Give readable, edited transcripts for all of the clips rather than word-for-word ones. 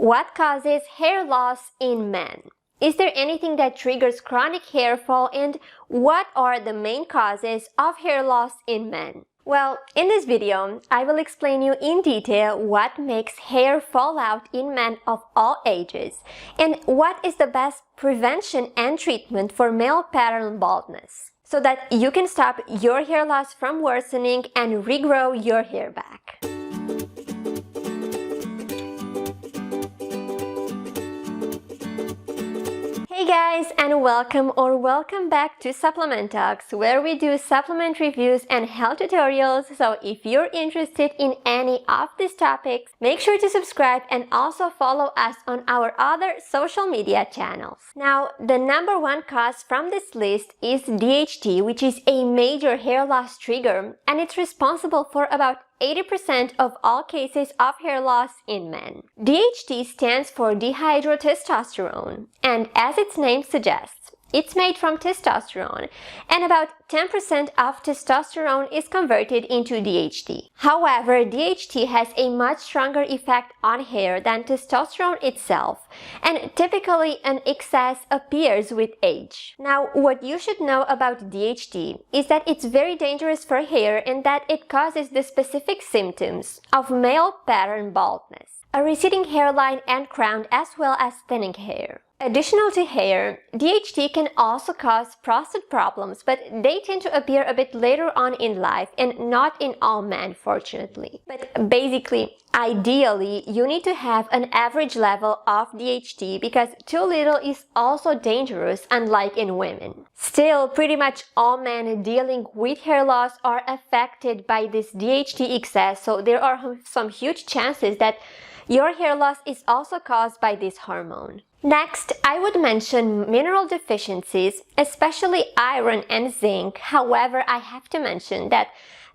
What causes hair loss in men? Is there anything that triggers chronic hair fall, and what are the main causes of hair loss in men? Well, in this video, I will explain you in detail what makes hair fall out in men of all ages and what is the best prevention and treatment for male pattern baldness, so that you can stop your hair loss from worsening and regrow your hair back. Hey guys, and welcome back to Supplement Talks, where we do supplement reviews and health tutorials. So if you're interested in any of these topics, make sure to subscribe and also follow us on our other social media channels. Now, the number one cause from this list is DHT, which is a major hair loss trigger, and it's responsible for about 80% of all cases of hair loss in men. DHT stands for dihydrotestosterone, and as its name suggests, it's made from testosterone, and about 10% of testosterone is converted into DHT. However, DHT has a much stronger effect on hair than testosterone itself, and typically an excess appears with age. Now, what you should know about DHT is that it's very dangerous for hair and that it causes the specific symptoms of male pattern baldness, a receding hairline and crown, as well as thinning hair. Additional to hair, DHT can also cause prostate problems, but they tend to appear a bit later on in life and not in all men, fortunately. But basically, ideally, you need to have an average level of DHT because too little is also dangerous, unlike in women. Still, pretty much all men dealing with hair loss are affected by this DHT excess, so there are some huge chances that your hair loss is also caused by this hormone. Next, I would mention mineral deficiencies, especially iron and zinc. However, I have to mention that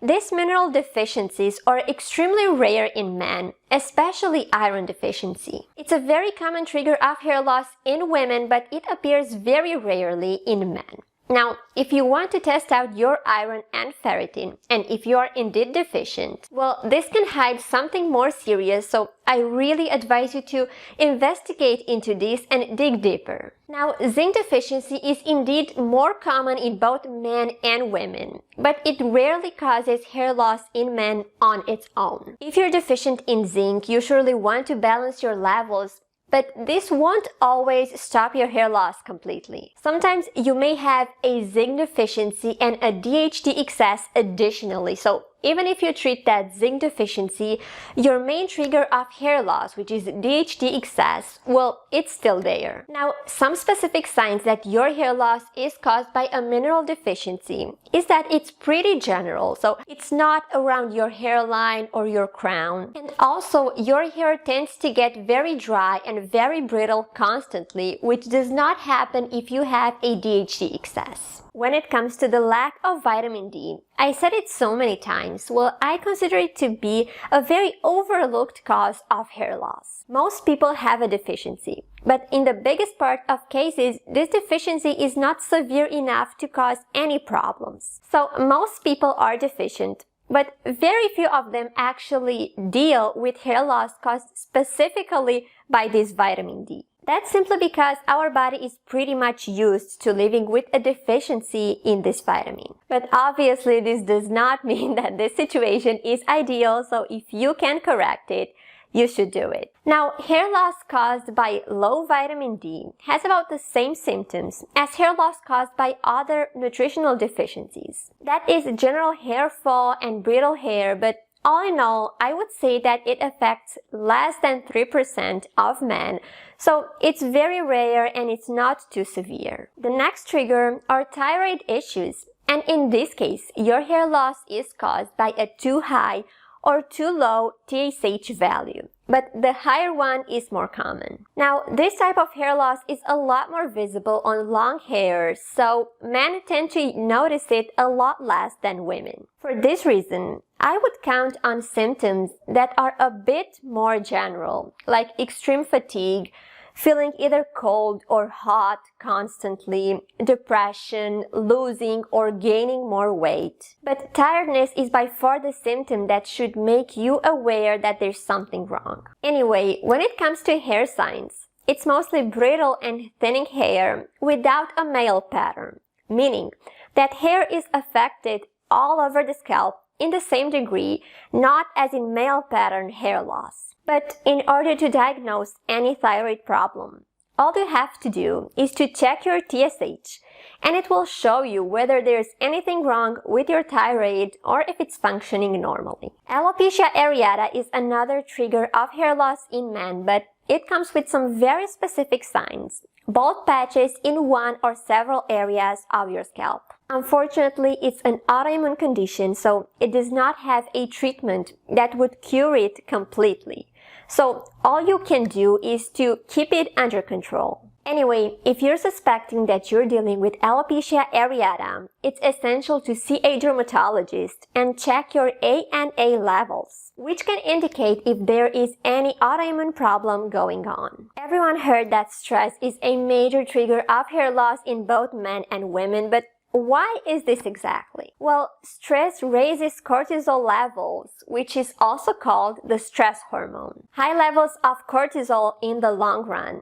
these mineral deficiencies are extremely rare in men, especially iron deficiency. It's a very common trigger of hair loss in women, but it appears very rarely in men. Now, if you want to test out your iron and ferritin, and if you are indeed deficient, well, this can hide something more serious, so I really advise you to investigate into this and dig deeper. Now, zinc deficiency is indeed more common in both men and women, but it rarely causes hair loss in men on its own. If you're deficient in zinc, you surely want to balance your levels, but this won't always stop your hair loss completely. Sometimes you may have a zinc deficiency and a DHT excess additionally, so even if you treat that zinc deficiency, your main trigger of hair loss, which is DHT excess, well, it's still there. Now, some specific signs that your hair loss is caused by a mineral deficiency is that it's pretty general, so it's not around your hairline or your crown. And also, your hair tends to get very dry and very brittle constantly, which does not happen if you have a DHT excess. When it comes to the lack of vitamin D, I said it so many times, well, I consider it to be a very overlooked cause of hair loss. Most people have a deficiency, but in the biggest part of cases, this deficiency is not severe enough to cause any problems. So most people are deficient, but very few of them actually deal with hair loss caused specifically by this vitamin D. That's simply because our body is pretty much used to living with a deficiency in this vitamin. But obviously, this does not mean that this situation is ideal, so if you can correct it, you should do it. Now, hair loss caused by low vitamin D has about the same symptoms as hair loss caused by other nutritional deficiencies. That is general hair fall and brittle hair, but all in all, I would say that it affects less than 3% of men, so it's very rare and it's not too severe. The next trigger are thyroid issues, and in this case, your hair loss is caused by a too high or too low TSH value, but the higher one is more common. Now, this type of hair loss is a lot more visible on long hair, so men tend to notice it a lot less than women. For this reason, I would count on symptoms that are a bit more general, like extreme fatigue, feeling either cold or hot constantly, depression, losing or gaining more weight. But tiredness is by far the symptom that should make you aware that there's something wrong. Anyway, when it comes to hair signs, it's mostly brittle and thinning hair without a male pattern, meaning that hair is affected all over the scalp in the same degree, not as in male pattern hair loss. But in order to diagnose any thyroid problem, all you have to do is to check your TSH, and it will show you whether there's anything wrong with your thyroid or if it's functioning normally. Alopecia areata is another trigger of hair loss in men, but it comes with some very specific signs: bald patches in one or several areas of your scalp. Unfortunately, it's an autoimmune condition, so it does not have a treatment that would cure it completely. So all you can do is to keep it under control. Anyway, if you're suspecting that you're dealing with alopecia areata, it's essential to see a dermatologist and check your ANA levels, which can indicate if there is any autoimmune problem going on. Everyone heard that stress is a major trigger of hair loss in both men and women, but why is this exactly? Well, stress raises cortisol levels, which is also called the stress hormone. High levels of cortisol in the long run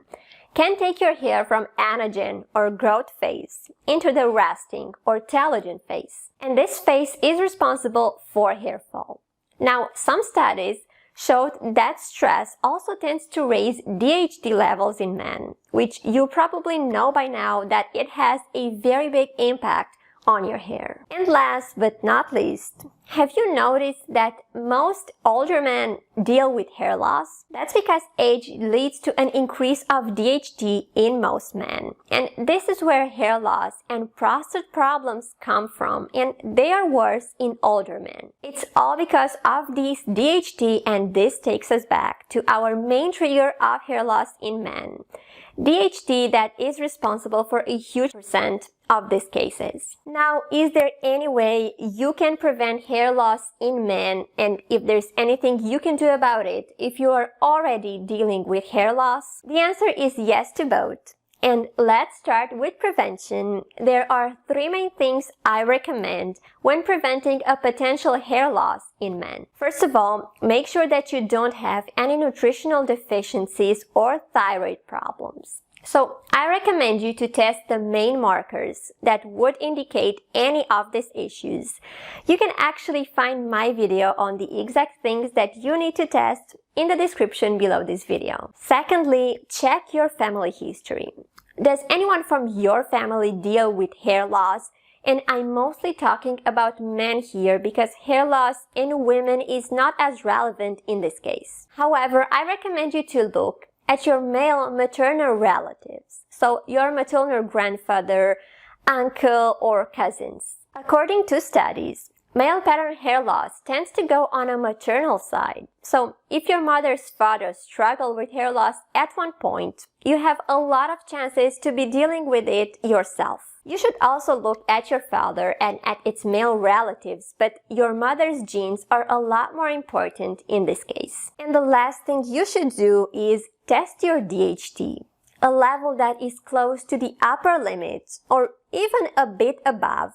can take your hair from anagen or growth phase into the resting or telogen phase. And this phase is responsible for hair fall. Now, some studies showed that stress also tends to raise DHT levels in men, which you probably know by now that it has a very big impact on your hair. And last but not least, have you noticed that most older men deal with hair loss? That's because age leads to an increase of DHT in most men. And this is where hair loss and prostate problems come from, and they are worse in older men. It's all because of these DHT, and this takes us back to our main trigger of hair loss in men. DHT that is responsible for a huge percent of these cases. Now, is there any way you can prevent hair loss in men, and if there's anything you can do about it if you are already dealing with hair loss? The answer is yes to both. And let's start with prevention. There are 3 main things I recommend when preventing a potential hair loss in men. First of all, make sure that you don't have any nutritional deficiencies or thyroid problems. So I recommend you to test the main markers that would indicate any of these issues. You can actually find my video on the exact things that you need to test in the description below this video. Secondly, check your family history. Does anyone from your family deal with hair loss? And I'm mostly talking about men here because hair loss in women is not as relevant in this case. However, I recommend you to look at your male maternal relatives, so your maternal grandfather, uncle, or cousins. According to studies, male pattern hair loss tends to go on a maternal side. So if your mother's father struggled with hair loss at one point, you have a lot of chances to be dealing with it yourself. You should also look at your father and at its male relatives, but your mother's genes are a lot more important in this case. And the last thing you should do is test your DHT. A level that is close to the upper limit or even a bit above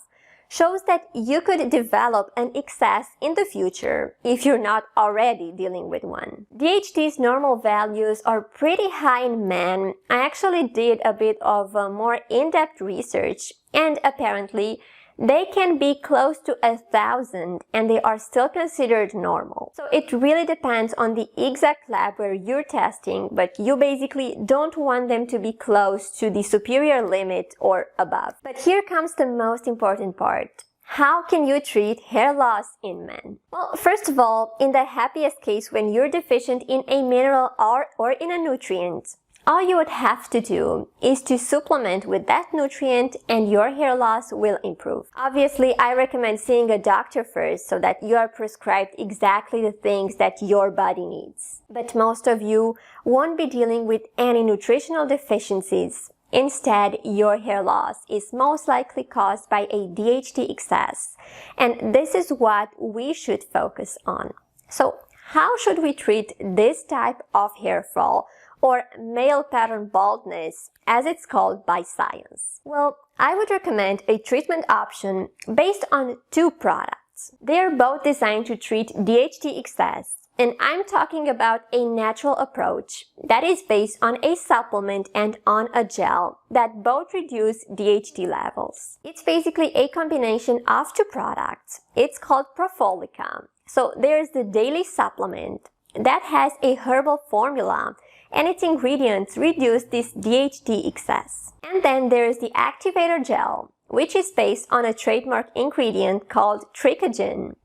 shows that you could develop an excess in the future if you're not already dealing with one. DHT's normal values are pretty high in men. I actually did a bit of more in-depth research, and apparently they can be close to 1,000 and they are still considered normal. So it really depends on the exact lab where you're testing, but you basically don't want them to be close to the superior limit or above. But here comes the most important part. How can you treat hair loss in men? Well, first of all, in the happiest case when you're deficient in a mineral or in a nutrient, all you would have to do is to supplement with that nutrient and your hair loss will improve. Obviously, I recommend seeing a doctor first so that you are prescribed exactly the things that your body needs. But most of you won't be dealing with any nutritional deficiencies. Instead, your hair loss is most likely caused by a DHT excess. And this is what we should focus on. So, how should we treat this type of hair fall or male pattern baldness, as it's called by science? Well, I would recommend a treatment option based on two products. They are both designed to treat DHT excess, and I'm talking about a natural approach that is based on a supplement and on a gel that both reduce DHT levels. It's basically a combination of two products. It's called Profollica. So there's the daily supplement that has a herbal formula, and its ingredients reduce this DHT excess. And then there's the activator gel, which is based on a trademark ingredient called trichogen.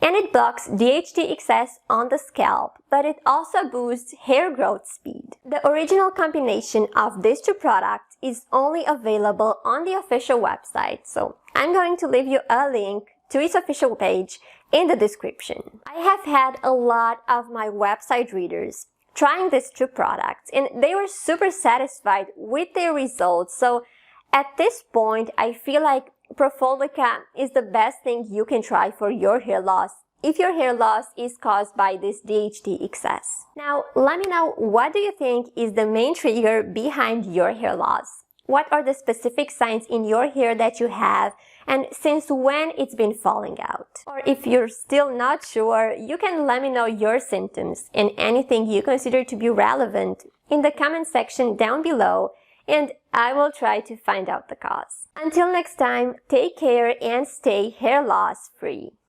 And it blocks DHT excess on the scalp, but it also boosts hair growth speed. The original combination of these two products is only available on the official website, so I'm going to leave you a link to its official page in the description. I have had a lot of my website readers trying these two products, and they were super satisfied with their results. So at this point, I feel like Profollica is the best thing you can try for your hair loss if your hair loss is caused by this DHT excess. Now, let me know, what do you think is the main trigger behind your hair loss? What are the specific signs in your hair that you have, and since when it's been falling out? Or if you're still not sure, you can let me know your symptoms and anything you consider to be relevant in the comment section down below, and I will try to find out the cause. Until next time, take care and stay hair loss free.